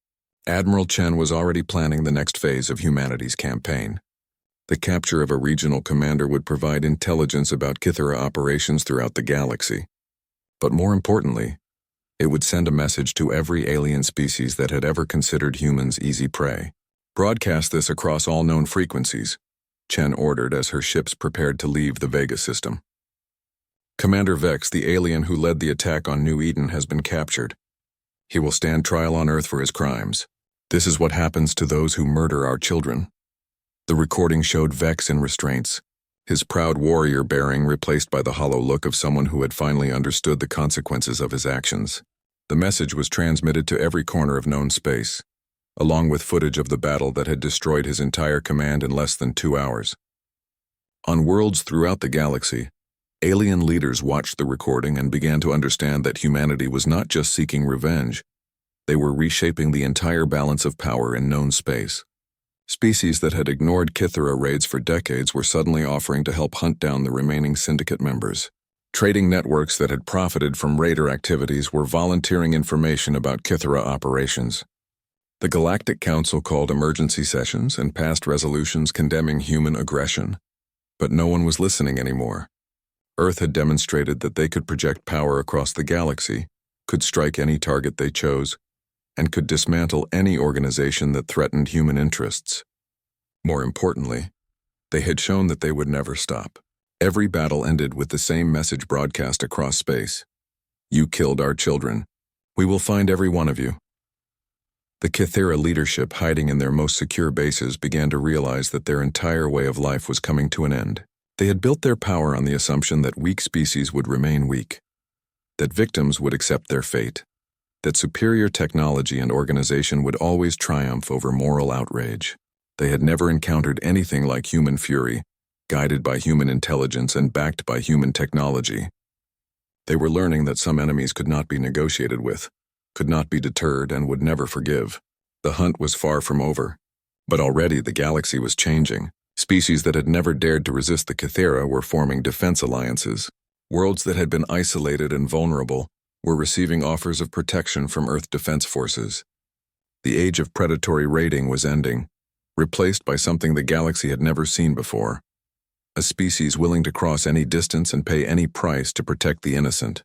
Admiral Chen was already planning the next phase of humanity's campaign. The capture of a regional commander would provide intelligence about Kythera operations throughout the galaxy. But more importantly, it would send a message to every alien species that had ever considered humans easy prey. Broadcast this across all known frequencies, Chen ordered as her ships prepared to leave the Vega system. Commander Vex, the alien who led the attack on New Eden, has been captured. He will stand trial on Earth for his crimes. This is what happens to those who murder our children. The recording showed Vex in restraints, his proud warrior bearing replaced by the hollow look of someone who had finally understood the consequences of his actions. The message was transmitted to every corner of known space, along with footage of the battle that had destroyed his entire command in less than 2 hours. On worlds throughout the galaxy, alien leaders watched the recording and began to understand that humanity was not just seeking revenge, they were reshaping the entire balance of power in known space. Species that had ignored Kythera raids for decades were suddenly offering to help hunt down the remaining syndicate members. Trading networks that had profited from raider activities were volunteering information about Kythera operations. The Galactic Council called emergency sessions and passed resolutions condemning human aggression. But no one was listening anymore. Earth had demonstrated that they could project power across the galaxy, could strike any target they chose, and could dismantle any organization that threatened human interests. More importantly, they had shown that they would never stop. Every battle ended with the same message broadcast across space. You killed our children. We will find every one of you. The Kythera leadership, hiding in their most secure bases, began to realize that their entire way of life was coming to an end. They had built their power on the assumption that weak species would remain weak, that victims would accept their fate, that superior technology and organization would always triumph over moral outrage. They had never encountered anything like human fury, guided by human intelligence and backed by human technology. They were learning that some enemies could not be negotiated with, could not be deterred, and would never forgive. The hunt was far from over, but already the galaxy was changing. Species that had never dared to resist the Kythera were forming defense alliances. Worlds that had been isolated and vulnerable were receiving offers of protection from Earth defense forces. The age of predatory raiding was ending, replaced by something the galaxy had never seen before: a species willing to cross any distance and pay any price to protect the innocent.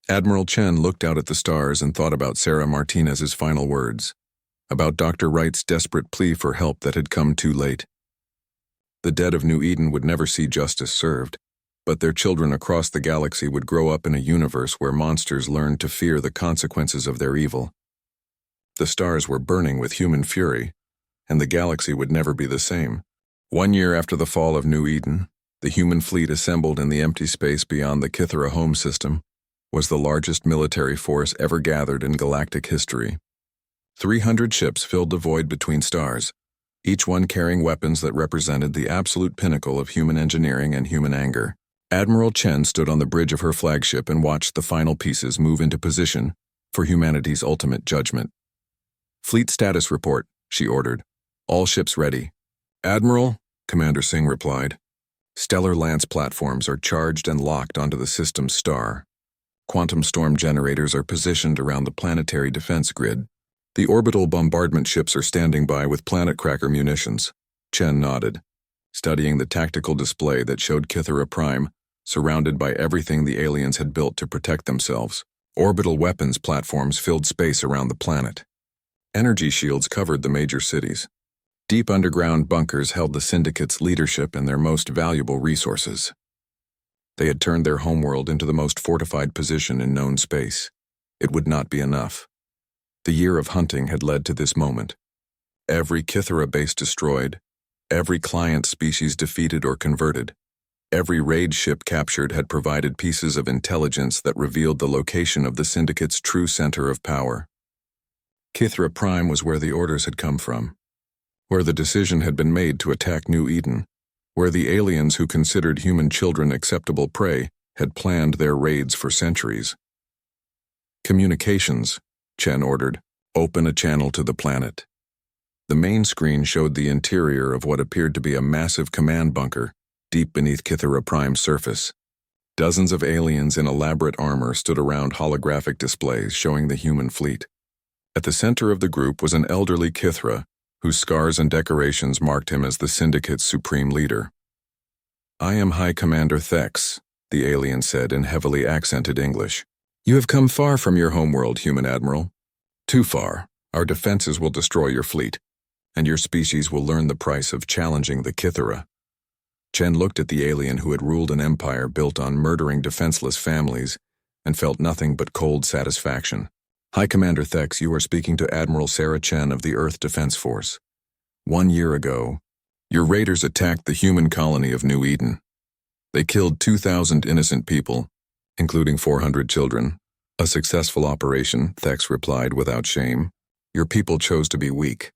Admiral Chen looked out at the stars and thought about Sarah Martinez's final words, about Dr. Wright's desperate plea for help that had come too late. The dead of New Eden would never see justice served, but their children across the galaxy would grow up in a universe where monsters learned to fear the consequences of their evil. The stars were burning with human fury, and the galaxy would never be the same. 1 year after the fall of New Eden, the human fleet assembled in the empty space beyond the Kythera home system was the largest military force ever gathered in galactic history. 300 ships filled the void between stars, each one carrying weapons that represented the absolute pinnacle of human engineering and human anger. Admiral Chen stood on the bridge of her flagship and watched the final pieces move into position for humanity's ultimate judgment. "Fleet status report," she ordered. "All ships ready." "Admiral," Commander Singh replied, "Stellar Lance platforms are charged and locked onto the system's star. Quantum storm generators are positioned around the planetary defense grid. The orbital bombardment ships are standing by with planet cracker munitions." Chen nodded, studying the tactical display that showed Kythera Prime surrounded by everything the aliens had built to protect themselves. Orbital weapons platforms filled space around the planet. Energy shields covered the major cities. Deep underground bunkers held the Syndicate's leadership and their most valuable resources. They had turned their homeworld into the most fortified position in known space. It would not be enough. The year of hunting had led to this moment. Every Kythera base destroyed, every client species defeated or converted, every raid ship captured had provided pieces of intelligence that revealed the location of the Syndicate's true center of power. Kythera Prime was where the orders had come from, where the decision had been made to attack New Eden, where the aliens who considered human children acceptable prey had planned their raids for centuries. "Communications," Chen ordered. "Open a channel to the planet." The main screen showed the interior of what appeared to be a massive command bunker deep beneath Kythera Prime's surface. Dozens of aliens in elaborate armor stood around holographic displays showing the human fleet. At the center of the group was an elderly Kythera, whose scars and decorations marked him as the Syndicate's supreme leader. "I am High Commander Thex," the alien said in heavily accented English. "You have come far from your homeworld, human admiral. Too far. Our defenses will destroy your fleet, and your species will learn the price of challenging the Kythera." Chen looked at the alien who had ruled an empire built on murdering defenseless families and felt nothing but cold satisfaction. "High Commander Thex, you are speaking to Admiral Sarah Chen of the Earth Defense Force. 1 year ago, your raiders attacked the human colony of New Eden. They killed 2,000 innocent people, including 400 children. A successful operation," Thex replied without shame. "Your people chose to be weak.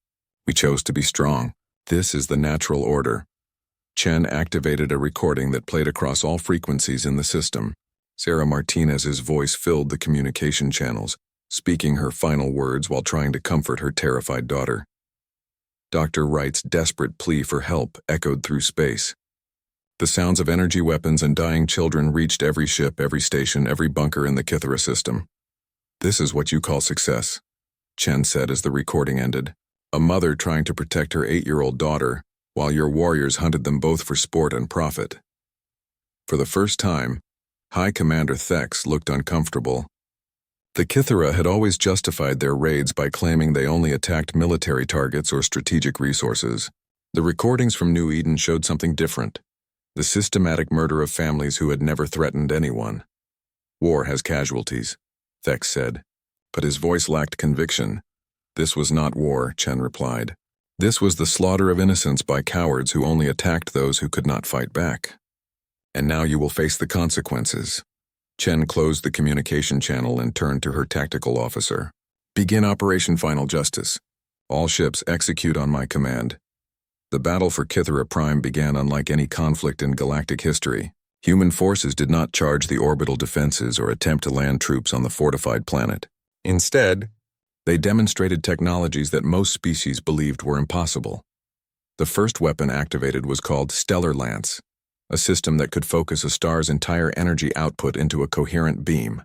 We chose to be strong. This is the natural order." Chen activated a recording that played across all frequencies in the system. Sarah Martinez's voice filled the communication channels, speaking her final words while trying to comfort her terrified daughter. Dr. Wright's desperate plea for help echoed through space. The sounds of energy weapons and dying children reached every ship, every station, every bunker in the Kythera system. "This is what you call success," Chen said as the recording ended. "A mother trying to protect her 8-year-old daughter, while your warriors hunted them both for sport and profit." For the first time, High Commander Thex looked uncomfortable. The Kithera had always justified their raids by claiming they only attacked military targets or strategic resources. The recordings from New Eden showed something different: the systematic murder of families who had never threatened anyone. War has casualties, Thex said, but his voice lacked conviction. This was not war, Chen replied. This was the slaughter of innocents by cowards who only attacked those who could not fight back. And now you will face the consequences. Chen closed the communication channel and turned to her tactical officer. Begin Operation Final Justice. All ships execute on my command. The battle for Kithera Prime began unlike any conflict in galactic history. Human forces did not charge the orbital defenses or attempt to land troops on the fortified planet. Instead, they demonstrated technologies that most species believed were impossible. The first weapon activated was called Stellar Lance, a system that could focus a star's entire energy output into a coherent beam.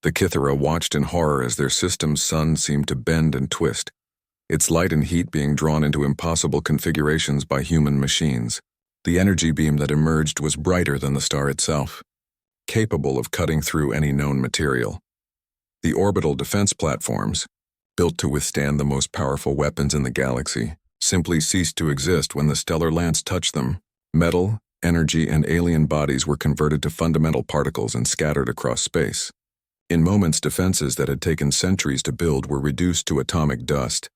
The Kithera watched in horror as their system's sun seemed to bend and twist, its light and heat being drawn into impossible configurations by human machines. The energy beam that emerged was brighter than the star itself, capable of cutting through any known material. The orbital defense platforms, built to withstand the most powerful weapons in the galaxy, simply ceased to exist when the stellar lance touched them. Metal, energy, and alien bodies were converted to fundamental particles and scattered across space. In moments, defenses that had taken centuries to build were reduced to atomic dust.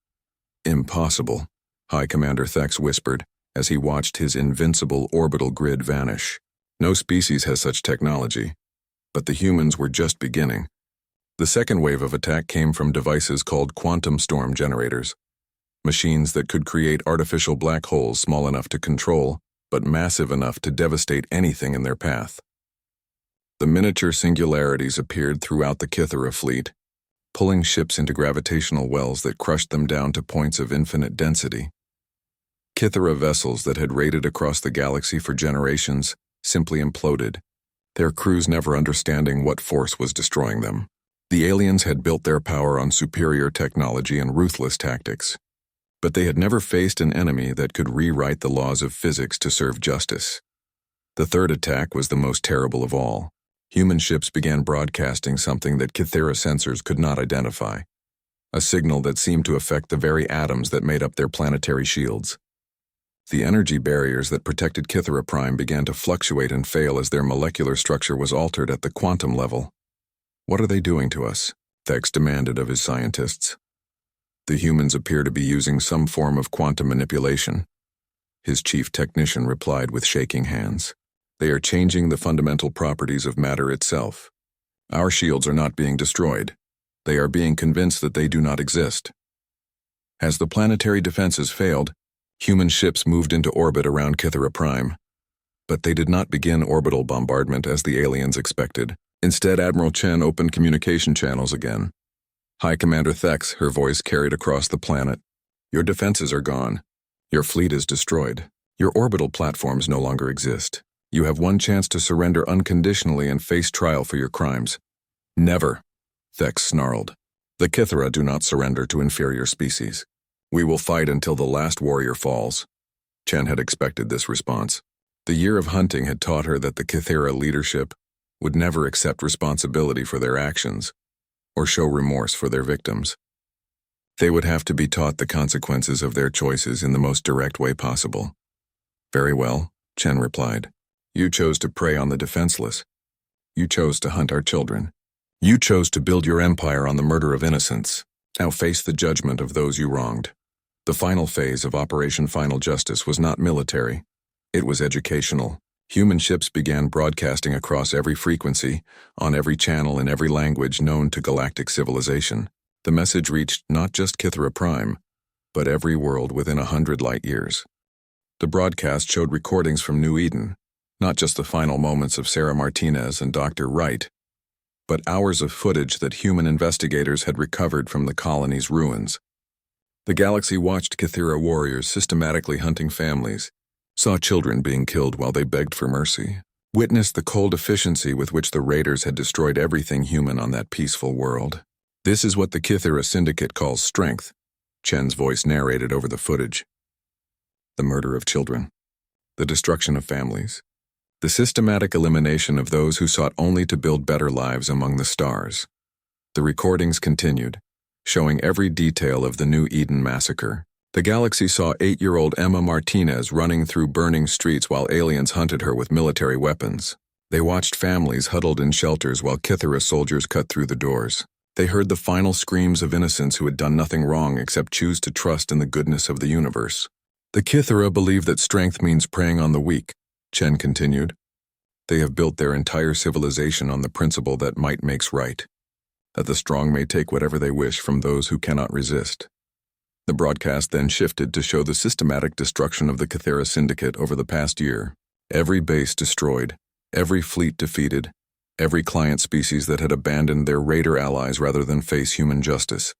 Impossible, High Commander Thex whispered as he watched his invincible orbital grid vanish. No species has such technology, but the humans were just beginning. The second wave of attack came from devices called quantum storm generators, machines that could create artificial black holes small enough to control, but massive enough to devastate anything in their path. The miniature singularities appeared throughout the Kithera fleet, pulling ships into gravitational wells that crushed them down to points of infinite density. Kithera vessels that had raided across the galaxy for generations simply imploded, their crews never understanding what force was destroying them. The aliens had built their power on superior technology and ruthless tactics, but they had never faced an enemy that could rewrite the laws of physics to serve justice. The third attack was the most terrible of all. Human ships began broadcasting something that Kithera sensors could not identify, a signal that seemed to affect the very atoms that made up their planetary shields. The energy barriers that protected Kithera Prime began to fluctuate and fail as their molecular structure was altered at the quantum level. What are they doing to us? Thex demanded of his scientists. The humans appear to be using some form of quantum manipulation, his chief technician replied with shaking hands. They are changing the fundamental properties of matter itself. Our shields are not being destroyed. They are being convinced that they do not exist. As the planetary defenses failed, human ships moved into orbit around Kithera Prime. But they did not begin orbital bombardment as the aliens expected. Instead, Admiral Chen opened communication channels again. High Commander Thex, her voice carried across the planet. Your defenses are gone. Your fleet is destroyed. Your orbital platforms no longer exist. You have one chance to surrender unconditionally and face trial for your crimes. Never, Thex snarled. The Kithera do not surrender to inferior species. We will fight until the last warrior falls. Chen had expected this response. The year of hunting had taught her that the Kithera leadership would never accept responsibility for their actions or show remorse for their victims. They would have to be taught the consequences of their choices in the most direct way possible. Very well, Chen replied. You chose to prey on the defenseless. You chose to hunt our children. You chose to build your empire on the murder of innocents. Now face the judgment of those you wronged. The final phase of Operation Final Justice was not military. It was educational. Human ships began broadcasting across every frequency, on every channel in every language known to galactic civilization. The message reached not just Kithera Prime, but every world within 100 light years. The broadcast showed recordings from New Eden, not just the final moments of Sarah Martinez and Dr. Wright, but hours of footage that human investigators had recovered from the colony's ruins. The galaxy watched Kithera warriors systematically hunting families, saw children being killed while they begged for mercy, witnessed the cold efficiency with which the raiders had destroyed everything human on that peaceful world. This is what the Kithera Syndicate calls strength, Chen's voice narrated over the footage. The murder of children, the destruction of families, the systematic elimination of those who sought only to build better lives among the stars. The recordings continued, showing every detail of the New Eden massacre. The galaxy saw 8-year-old Emma Martinez running through burning streets while aliens hunted her with military weapons. They watched families huddled in shelters while Kythera soldiers cut through the doors. They heard the final screams of innocents who had done nothing wrong except choose to trust in the goodness of the universe. The Kythera believe that strength means preying on the weak, Chen continued. They have built their entire civilization on the principle that might makes right, that the strong may take whatever they wish from those who cannot resist. The broadcast then shifted to show the systematic destruction of the Kythera Syndicate over the past year. Every base destroyed, every fleet defeated, every client species that had abandoned their raider allies rather than face human justice.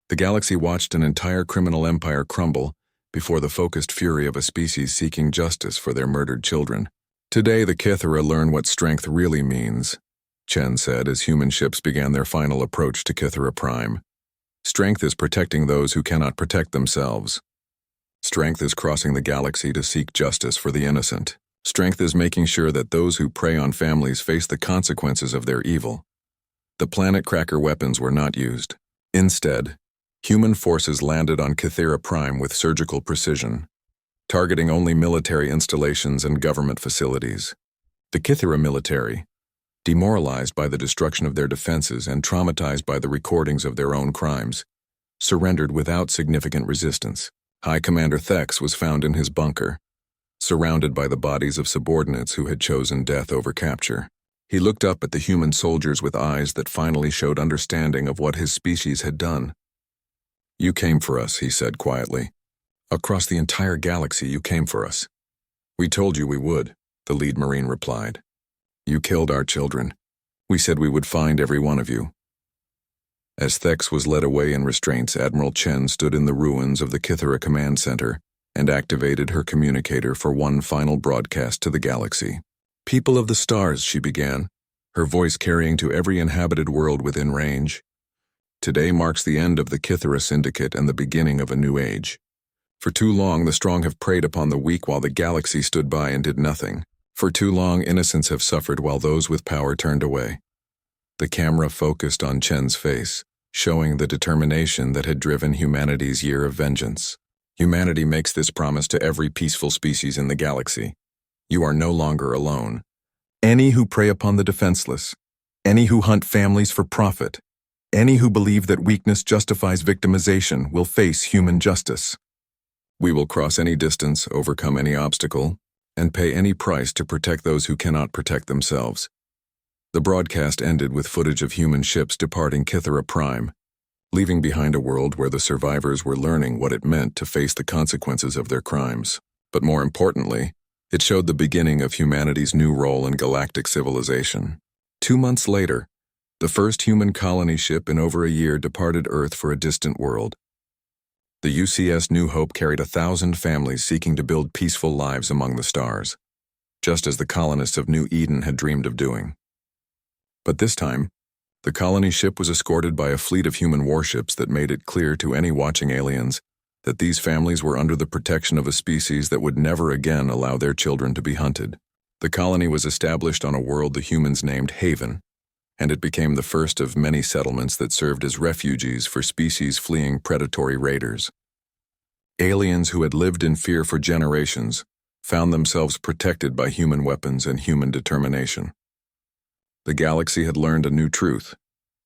The galaxy watched an entire criminal empire crumble before the focused fury of a species seeking justice for their murdered children. Today the Kythera learn what strength really means, Chen said as human ships began their final approach to Kythera Prime. Strength is protecting those who cannot protect themselves. Strength is crossing the galaxy to seek justice for the innocent. Strength is making sure that those who prey on families face the consequences of their evil. The planet cracker weapons were not used. Instead, human forces landed on Kythera Prime with surgical precision, targeting only military installations and government facilities. The Kythera military, demoralized by the destruction of their defenses and traumatized by the recordings of their own crimes, surrendered without significant resistance. High Commander Thex was found in his bunker, surrounded by the bodies of subordinates who had chosen death over capture. He looked up at the human soldiers with eyes that finally showed understanding of what his species had done. "You came for us," he said quietly. "Across the entire galaxy, you came for us." "We told you we would," the lead Marine replied. "You killed our children. We said we would find every one of you." As Thex was led away in restraints, Admiral Chen stood in the ruins of the Kythera Command Center and activated her communicator for one final broadcast to the galaxy. "People of the stars," she began, her voice carrying to every inhabited world within range. "Today marks the end of the Kythera Syndicate and the beginning of a new age. For too long, the strong have preyed upon the weak while the galaxy stood by and did nothing. For too long, innocents have suffered while those with power turned away." The camera focused on Chen's face, showing the determination that had driven humanity's year of vengeance. "Humanity makes this promise to every peaceful species in the galaxy. You are no longer alone. Any who prey upon the defenseless, any who hunt families for profit, any who believe that weakness justifies victimization will face human justice. We will cross any distance, overcome any obstacle, and pay any price to protect those who cannot protect themselves." The broadcast ended with footage of human ships departing Kythera Prime, leaving behind a world where the survivors were learning what it meant to face the consequences of their crimes. But more importantly, it showed the beginning of humanity's new role in galactic civilization. 2 months later, the first human colony ship in over a year departed Earth for a distant world. The UCS New Hope carried 1,000 families seeking to build peaceful lives among the stars, just as the colonists of New Eden had dreamed of doing. But this time, the colony ship was escorted by a fleet of human warships that made it clear to any watching aliens that these families were under the protection of a species that would never again allow their children to be hunted. The colony was established on a world the humans named Haven, and it became the first of many settlements that served as refuges for species fleeing predatory raiders. Aliens who had lived in fear for generations found themselves protected by human weapons and human determination. The galaxy had learned a new truth.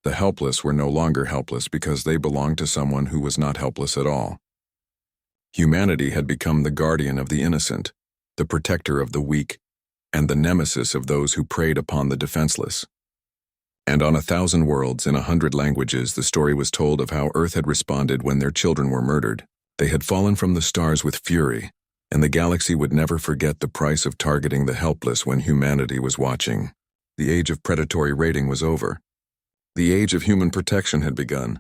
The helpless were no longer helpless because they belonged to someone who was not helpless at all. Humanity had become the guardian of the innocent, the protector of the weak, and the nemesis of those who preyed upon the defenseless. And on 1,000 worlds in 100 languages, the story was told of how Earth had responded when their children were murdered. They had fallen from the stars with fury, and the galaxy would never forget the price of targeting the helpless when humanity was watching. The age of predatory raiding was over. The age of human protection had begun.